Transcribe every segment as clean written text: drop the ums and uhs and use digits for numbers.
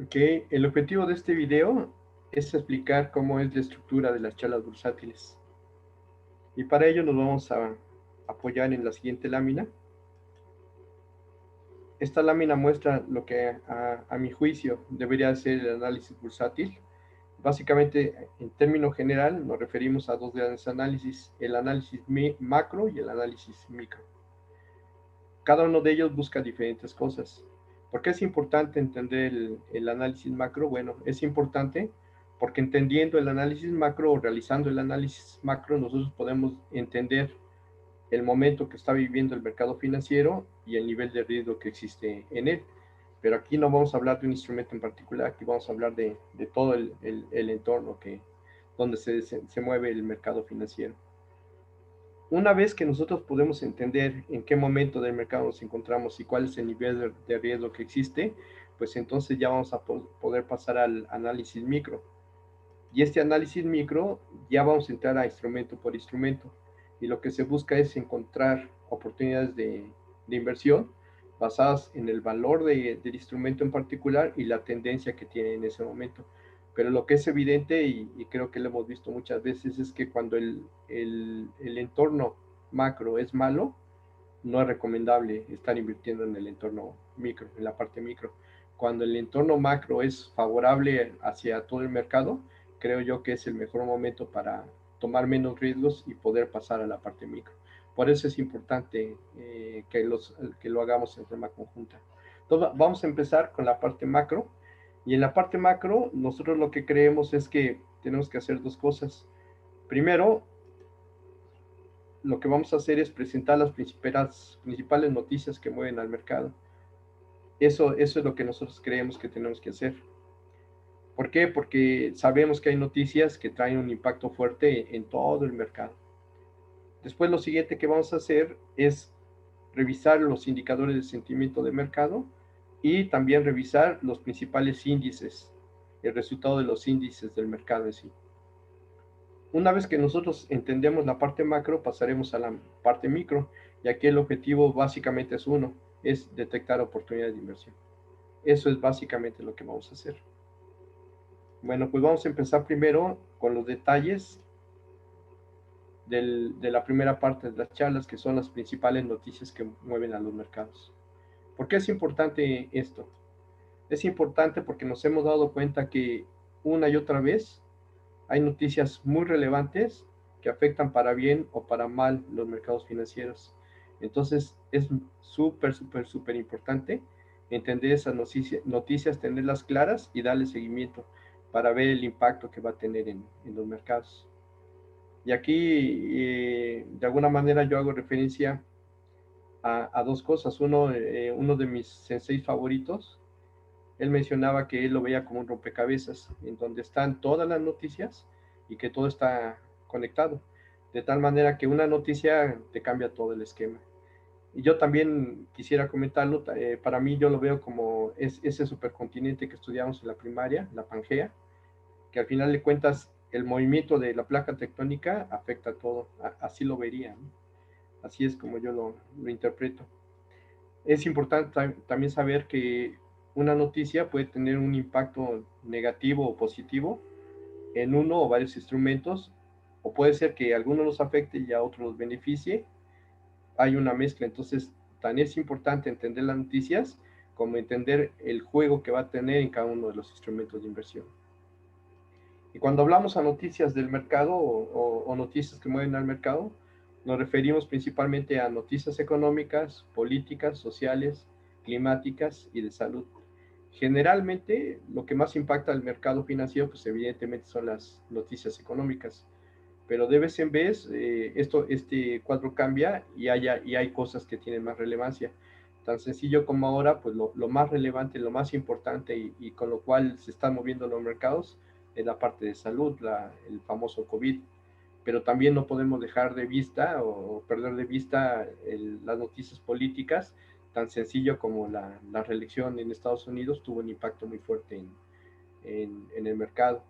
Ok, el objetivo de este video es explicar cómo es la estructura de las charlas bursátiles. Y para ello nos vamos a apoyar en la siguiente lámina. Esta lámina muestra lo que a mi juicio debería ser el análisis bursátil. Básicamente, en término general, nos referimos a dos grandes análisis, el análisis macro y el análisis micro. Cada uno de ellos busca diferentes cosas. ¿Por qué es importante entender el análisis macro? Bueno, es importante porque entendiendo el análisis macro o realizando el análisis macro, nosotros podemos entender el momento que está viviendo el mercado financiero y el nivel de riesgo que existe en él. Pero aquí no vamos a hablar de un instrumento en particular, aquí vamos a hablar de todo el entorno donde se mueve el mercado financiero. Una vez que nosotros podemos entender en qué momento del mercado nos encontramos y cuál es el nivel de riesgo que existe, pues entonces ya vamos a poder pasar al análisis micro. Y este análisis micro ya vamos a entrar a instrumento por instrumento. Y lo que se busca es encontrar oportunidades de inversión basadas en el valor del instrumento en particular y la tendencia que tiene en ese momento. Pero lo que es evidente, y creo que lo hemos visto muchas veces, es que cuando el entorno macro es malo, no es recomendable estar invirtiendo en el entorno micro, en la parte micro. Cuando el entorno macro es favorable hacia todo el mercado, creo yo que es el mejor momento para tomar menos riesgos y poder pasar a la parte micro. Por eso es importante que lo hagamos en forma conjunta. Entonces, vamos a empezar con la parte macro. Y en la parte macro, nosotros lo que creemos es que tenemos que hacer dos cosas. Primero, lo que vamos a hacer es presentar las principales noticias que mueven al mercado. Eso es lo que nosotros creemos que tenemos que hacer. ¿Por qué? Porque sabemos que hay noticias que traen un impacto fuerte en todo el mercado. Después lo siguiente que vamos a hacer es revisar los indicadores de sentimiento de mercado y también revisar los principales índices, el resultado de los índices del mercado en sí. Una vez que nosotros entendemos la parte macro, pasaremos a la parte micro, y aquí el objetivo básicamente es uno, es detectar oportunidades de inversión. Eso es básicamente lo que vamos a hacer. Bueno, pues vamos a empezar primero con los detalles de la primera parte de las charlas, que son las principales noticias que mueven a los mercados. ¿Por qué es importante esto? Es importante porque nos hemos dado cuenta que una y otra vez hay noticias muy relevantes que afectan para bien o para mal los mercados financieros. Entonces es súper importante entender esas noticias, tenerlas claras y darle seguimiento para ver el impacto que va a tener en los mercados. Y aquí, de alguna manera, yo hago referencia a dos cosas. Uno de mis senseis favoritos, él mencionaba que él lo veía como un rompecabezas, en donde están todas las noticias y que todo está conectado, de tal manera que una noticia te cambia todo el esquema. Y yo también quisiera comentarlo, para mí yo lo veo como ese supercontinente que estudiamos en la primaria, la Pangea, que al final de cuentas el movimiento de la placa tectónica afecta a todo, así lo vería, ¿no? Así es como yo lo interpreto. Es importante también saber que una noticia puede tener un impacto negativo o positivo en uno o varios instrumentos, o puede ser que a algunos los afecte y a otros los beneficie. Hay una mezcla, entonces tan es importante entender las noticias como entender el juego que va a tener en cada uno de los instrumentos de inversión. Y cuando hablamos a noticias del mercado o noticias que mueven al mercado, nos referimos principalmente a noticias económicas, políticas, sociales, climáticas y de salud. Generalmente, lo que más impacta al mercado financiero, pues evidentemente son las noticias económicas, pero de vez en vez este cuadro cambia y hay cosas que tienen más relevancia. Tan sencillo como ahora, pues lo más relevante, lo más importante y con lo cual se están moviendo los mercados es la parte de salud, el famoso COVID. Pero también no podemos dejar de vista o perder de vista las noticias políticas, tan sencillo como la reelección en Estados Unidos tuvo un impacto muy fuerte en el mercado.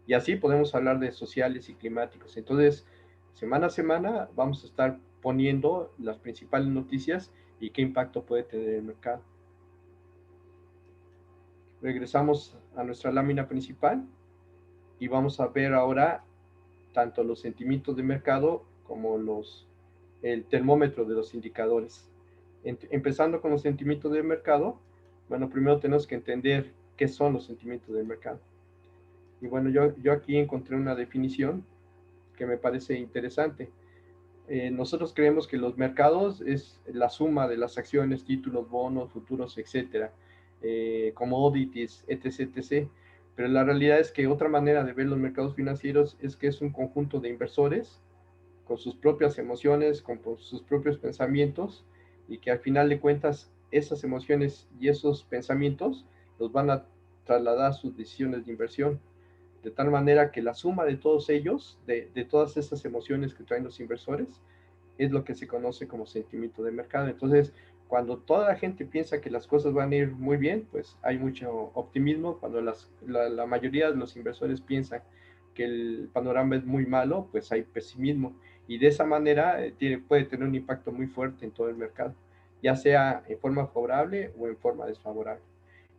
Y así podemos hablar de sociales y climáticos. Entonces, semana a semana vamos a estar poniendo las principales noticias y qué impacto puede tener el mercado. Regresamos a nuestra lámina principal y vamos a ver ahora tanto los sentimientos de mercado como el termómetro de los indicadores. Empezando con los sentimientos de mercado, bueno, primero tenemos que entender qué son los sentimientos de mercado. Y bueno, yo aquí encontré una definición que me parece interesante. Nosotros creemos que los mercados es la suma de las acciones, títulos, bonos, futuros, etcétera, commodities, etc., etc. Pero la realidad es que otra manera de ver los mercados financieros es que es un conjunto de inversores con sus propias emociones, con sus propios pensamientos, y que al final de cuentas esas emociones y esos pensamientos los van a trasladar a sus decisiones de inversión, de tal manera que la suma de todos ellos, de todas esas emociones que traen los inversores, es lo que se conoce como sentimiento de mercado. Entonces, cuando toda la gente piensa que las cosas van a ir muy bien, pues hay mucho optimismo. Cuando la mayoría de los inversores piensan que el panorama es muy malo, pues hay pesimismo. Y de esa manera puede tener un impacto muy fuerte en todo el mercado, ya sea en forma favorable o en forma desfavorable.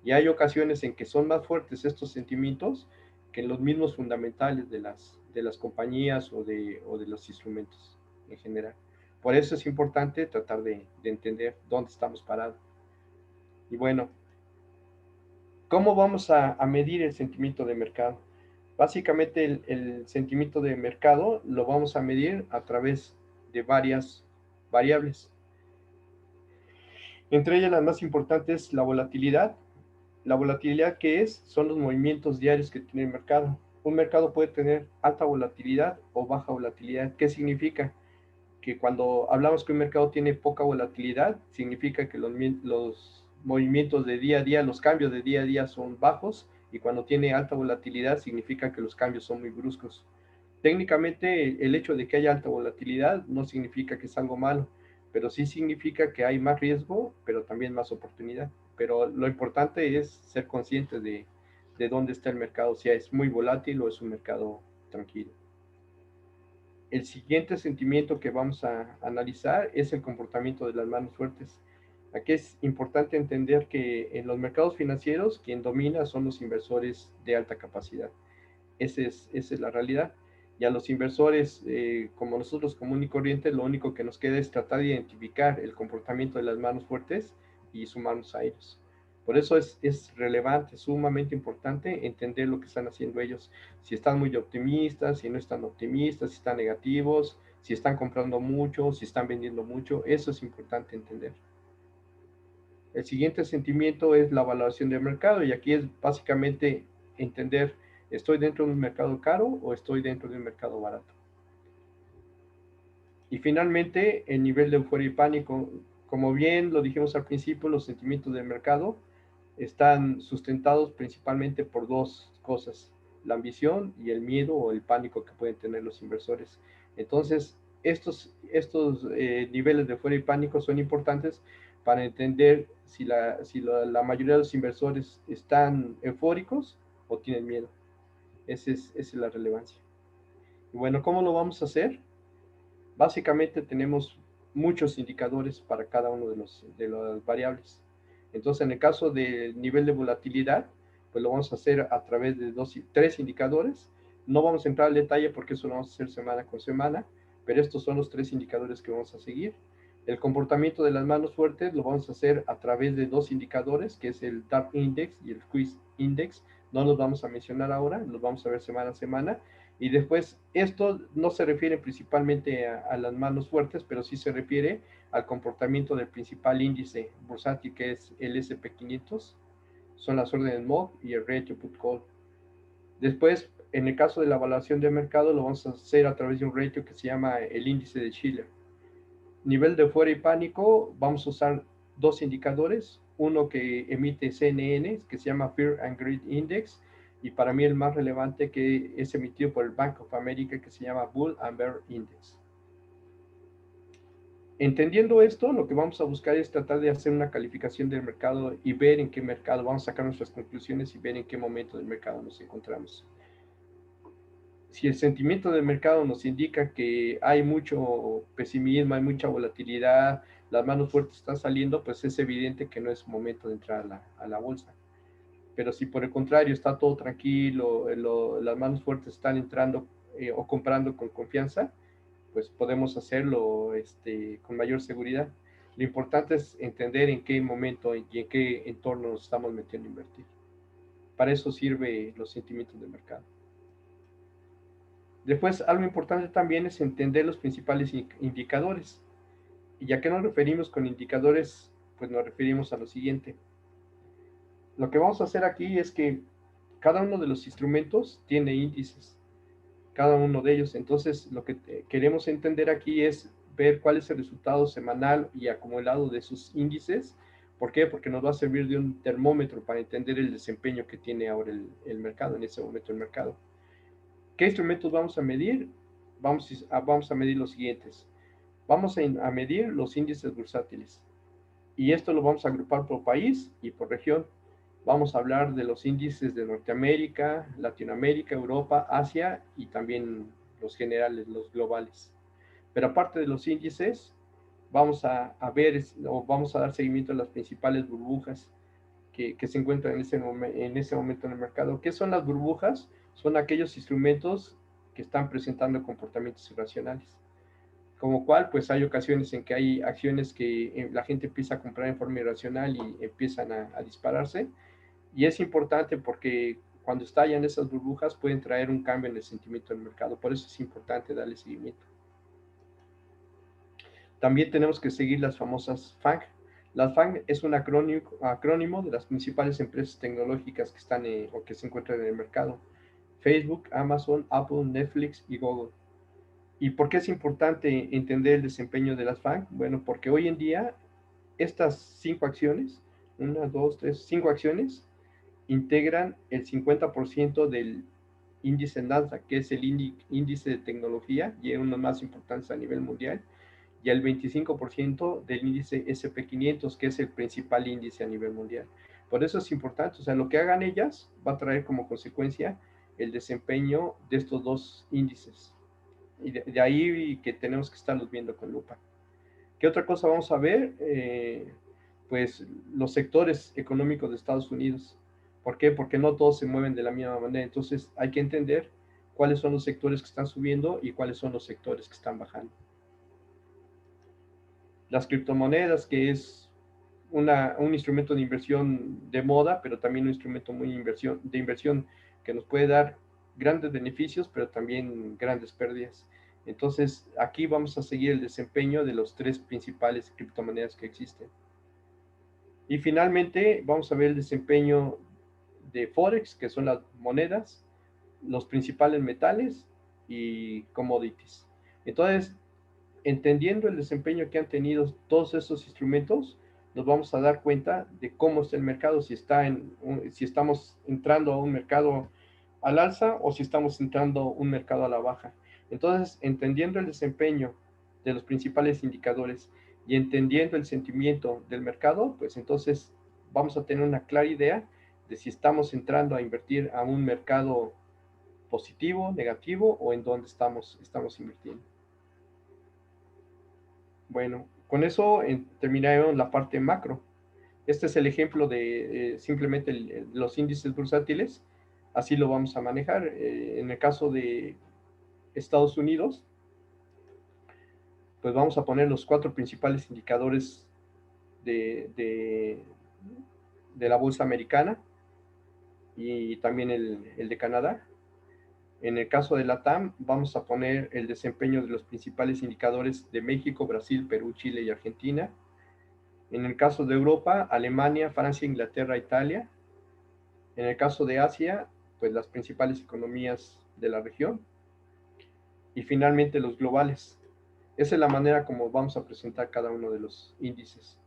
Y hay ocasiones en que son más fuertes estos sentimientos que los mismos fundamentales de las compañías o de los instrumentos en general. Por eso es importante tratar de entender dónde estamos parados. Y bueno, ¿cómo vamos a medir el sentimiento de mercado? Básicamente el sentimiento de mercado lo vamos a medir a través de varias variables. Entre ellas las más importantes, la volatilidad. La volatilidad, ¿qué es? Son los movimientos diarios que tiene el mercado. Un mercado puede tener alta volatilidad o baja volatilidad. ¿Qué significa? Que cuando hablamos que un mercado tiene poca volatilidad, significa que los movimientos de día a día, los cambios de día a día son bajos, y cuando tiene alta volatilidad significa que los cambios son muy bruscos. Técnicamente, el hecho de que haya alta volatilidad no significa que es algo malo, pero sí significa que hay más riesgo, pero también más oportunidad. Pero lo importante es ser consciente de dónde está el mercado, si es muy volátil o es un mercado tranquilo. El siguiente sentimiento que vamos a analizar es el comportamiento de las manos fuertes. Aquí es importante entender que en los mercados financieros quien domina son los inversores de alta capacidad. Esa es la realidad. Y a los inversores, como nosotros común y corriente, lo único que nos queda es tratar de identificar el comportamiento de las manos fuertes y sumarnos a ellos. Por eso es relevante, sumamente importante entender lo que están haciendo ellos. Si están muy optimistas, si no están optimistas, si están negativos, si están comprando mucho, si están vendiendo mucho, eso es importante entender. El siguiente sentimiento es la valoración del mercado, y aquí es básicamente entender, ¿estoy dentro de un mercado caro o estoy dentro de un mercado barato? Y finalmente, el nivel de euforia y pánico. Como bien lo dijimos al principio, los sentimientos del mercado están sustentados principalmente por dos cosas: la ambición y el miedo o el pánico que pueden tener los inversores. Entonces, estos niveles de euforia y pánico son importantes para entender si la mayoría de los inversores están eufóricos o tienen miedo. Esa es la relevancia. Y bueno, ¿cómo lo vamos a hacer? Básicamente tenemos muchos indicadores para cada uno de las variables. Entonces, en el caso del nivel de volatilidad, pues lo vamos a hacer a través de tres indicadores. No vamos a entrar al detalle porque eso lo vamos a hacer semana con semana, pero estos son los tres indicadores que vamos a seguir. El comportamiento de las manos fuertes lo vamos a hacer a través de dos indicadores, que es el DART Index y el Squeeze Index. No los vamos a mencionar ahora, los vamos a ver semana a semana. Y después, esto no se refiere principalmente a las manos fuertes, pero sí se refiere al comportamiento del principal índice bursátil, que es el SP500, son las órdenes MOV y el ratio put-call. Después, en el caso de la evaluación de mercado, lo vamos a hacer a través de un ratio que se llama el índice de Shiller. Nivel de euforia y pánico, vamos a usar dos indicadores, uno que emite CNN, que se llama Fear and Greed Index, y para mí el más relevante, que es emitido por el Bank of America, que se llama Bull and Bear Index. Entendiendo esto, lo que vamos a buscar es tratar de hacer una calificación del mercado y ver en qué mercado, vamos a sacar nuestras conclusiones y ver en qué momento del mercado nos encontramos. Si el sentimiento del mercado nos indica que hay mucho pesimismo, hay mucha volatilidad, las manos fuertes están saliendo, pues es evidente que no es momento de entrar a la bolsa. Pero si por el contrario está todo tranquilo, las manos fuertes están entrando o comprando con confianza, pues podemos hacerlo con mayor seguridad. Lo importante es entender en qué momento y en qué entorno nos estamos metiendo a invertir. Para eso sirven los sentimientos de mercado. Después, algo importante también es entender los principales indicadores. ¿Y a qué nos referimos con indicadores? Pues nos referimos a lo siguiente. Lo que vamos a hacer aquí es que cada uno de los instrumentos tiene índices, cada uno de ellos. Entonces, lo que queremos entender aquí es ver cuál es el resultado semanal y acumulado de sus índices. ¿Por qué? Porque nos va a servir de un termómetro para entender el desempeño que tiene ahora el mercado, en ese momento el mercado. ¿Qué instrumentos vamos a medir? Vamos a medir los siguientes. Vamos a medir los índices bursátiles. Y esto lo vamos a agrupar por país y por región. Vamos a hablar de los índices de Norteamérica, Latinoamérica, Europa, Asia y también los generales, los globales. Pero aparte de los índices, vamos a ver o vamos a dar seguimiento a las principales burbujas que se encuentran en ese momento en el mercado. ¿Qué son las burbujas? Son aquellos instrumentos que están presentando comportamientos irracionales. Como cual, pues hay ocasiones en que hay acciones que la gente empieza a comprar en forma irracional y empiezan a dispararse. Y es importante porque cuando estallan esas burbujas pueden traer un cambio en el sentimiento del mercado. Por eso es importante darle seguimiento. También tenemos que seguir las famosas FANG. Las FANG es un acrónimo de las principales empresas tecnológicas que están o que se encuentran en el mercado. Facebook, Amazon, Apple, Netflix y Google. ¿Y por qué es importante entender el desempeño de las FANG? Bueno, porque hoy en día estas 5 acciones, 1, 2, 3, 5 acciones, integran el 50% del índice Nasdaq, que es el índice de tecnología y es uno de los más importantes a nivel mundial, y el 25% del índice SP500, que es el principal índice a nivel mundial. Por eso es importante, o sea, lo que hagan ellas va a traer como consecuencia el desempeño de estos dos índices. Y de ahí que tenemos que estarlos viendo con lupa. ¿Qué otra cosa vamos a ver? Pues los sectores económicos de Estados Unidos. ¿Por qué? Porque no todos se mueven de la misma manera. Entonces hay que entender cuáles son los sectores que están subiendo y cuáles son los sectores que están bajando. Las criptomonedas, que es un instrumento de inversión de moda, pero también un instrumento de inversión que nos puede dar grandes beneficios, pero también grandes pérdidas. Entonces, aquí vamos a seguir el desempeño de los 3 principales criptomonedas que existen. Y finalmente, vamos a ver el desempeño de Forex, que son las monedas, los principales metales y commodities. Entonces, entendiendo el desempeño que han tenido todos estos instrumentos, nos vamos a dar cuenta de cómo está el mercado, si estamos entrando a un mercado al alza o si estamos entrando a un mercado a la baja. Entonces, entendiendo el desempeño de los principales indicadores y entendiendo el sentimiento del mercado, pues entonces vamos a tener una clara idea de si estamos entrando a invertir a un mercado positivo, negativo o en dónde estamos invirtiendo. Bueno, con eso terminamos la parte macro. Este es el ejemplo de simplemente los índices bursátiles. Así lo vamos a manejar. En el caso de Estados Unidos, pues vamos a poner los 4 principales indicadores de, de, de la bolsa americana y también el de Canadá. En el caso de LATAM, vamos a poner el desempeño de los principales indicadores de México, Brasil, Perú, Chile y Argentina. En el caso de Europa, Alemania, Francia, Inglaterra, Italia. En el caso de Asia, pues las principales economías de la región. Y finalmente los globales. Esa es la manera como vamos a presentar cada uno de los índices.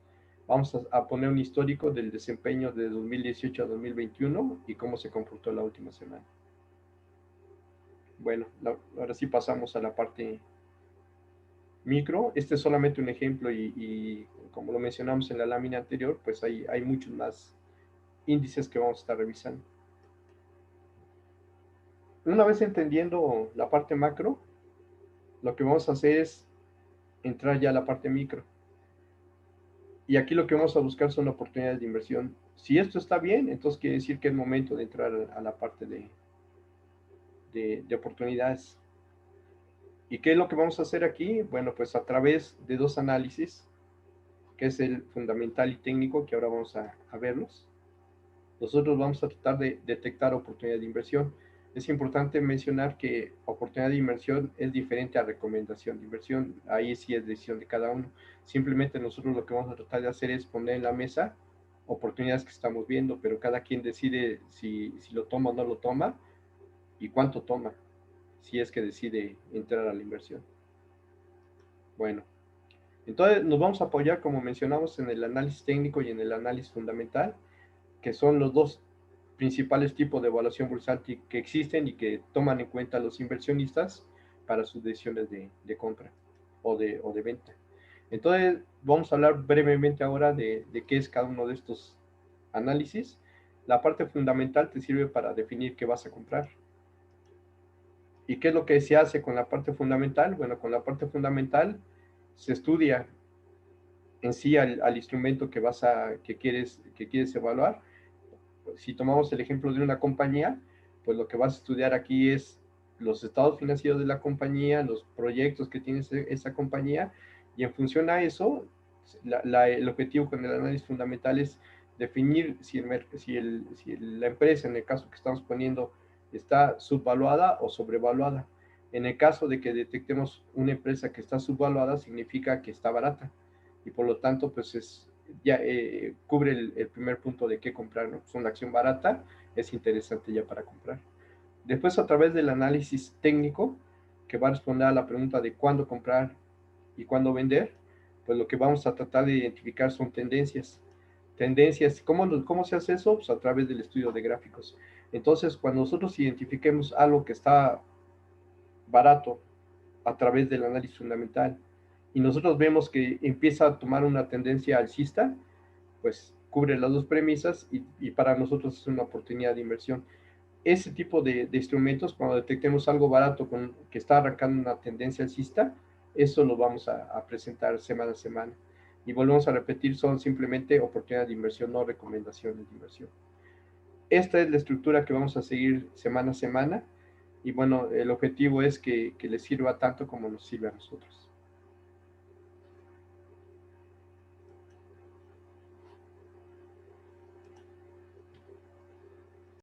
Vamos a poner un histórico del desempeño de 2018 a 2021 y cómo se comportó la última semana. Bueno, ahora sí pasamos a la parte micro. Este es solamente un ejemplo y como lo mencionamos en la lámina anterior, pues hay muchos más índices que vamos a estar revisando. Una vez entendiendo la parte macro, lo que vamos a hacer es entrar ya a la parte micro. Y aquí lo que vamos a buscar son oportunidades de inversión. Si esto está bien, entonces quiere decir que es momento de entrar a la parte de oportunidades. ¿Y qué es lo que vamos a hacer aquí? Bueno, pues a través de dos análisis, que es el fundamental y técnico, que ahora vamos a verlos. Nosotros vamos a tratar de detectar oportunidad de inversión. Es importante mencionar que oportunidad de inversión es diferente a recomendación de inversión. Ahí sí es decisión de cada uno. Simplemente nosotros lo que vamos a tratar de hacer es poner en la mesa oportunidades que estamos viendo, pero cada quien decide si lo toma o no lo toma y cuánto toma, si es que decide entrar a la inversión. Bueno, entonces nos vamos a apoyar, como mencionamos, en el análisis técnico y en el análisis fundamental, que son los dos principales tipos de evaluación bursátil que existen y que toman en cuenta los inversionistas para sus decisiones de compra o de venta. Entonces, vamos a hablar brevemente ahora de qué es cada uno de estos análisis. La parte fundamental te sirve para definir qué vas a comprar. ¿Y qué es lo que se hace con la parte fundamental? Bueno, con la parte fundamental se estudia en sí al instrumento que quieres evaluar. Si tomamos el ejemplo de una compañía, pues lo que vas a estudiar aquí es los estados financieros de la compañía, los proyectos que tiene esa compañía, y en función a eso, el objetivo con el análisis fundamental es definir si la empresa, en el caso que estamos poniendo, está subvaluada o sobrevaluada. En el caso de que detectemos una empresa que está subvaluada, significa que está barata y por lo tanto, pues ya cubre el primer punto de qué comprar, ¿no? Es una acción barata, es interesante ya para comprar. Después, a través del análisis técnico, que va a responder a la pregunta de cuándo comprar y cuándo vender, pues lo que vamos a tratar de identificar son tendencias. Tendencias, ¿cómo se hace eso? Pues a través del estudio de gráficos. Entonces, cuando nosotros identifiquemos algo que está barato a través del análisis fundamental y nosotros vemos que empieza a tomar una tendencia alcista, pues cubre las dos premisas y para nosotros es una oportunidad de inversión. Ese tipo de instrumentos, cuando detectemos algo barato que está arrancando una tendencia alcista, eso lo vamos a presentar semana a semana. Y volvemos a repetir, son simplemente oportunidades de inversión, no recomendaciones de inversión. Esta es la estructura que vamos a seguir semana a semana y bueno, el objetivo es que les sirva tanto como nos sirve a nosotros.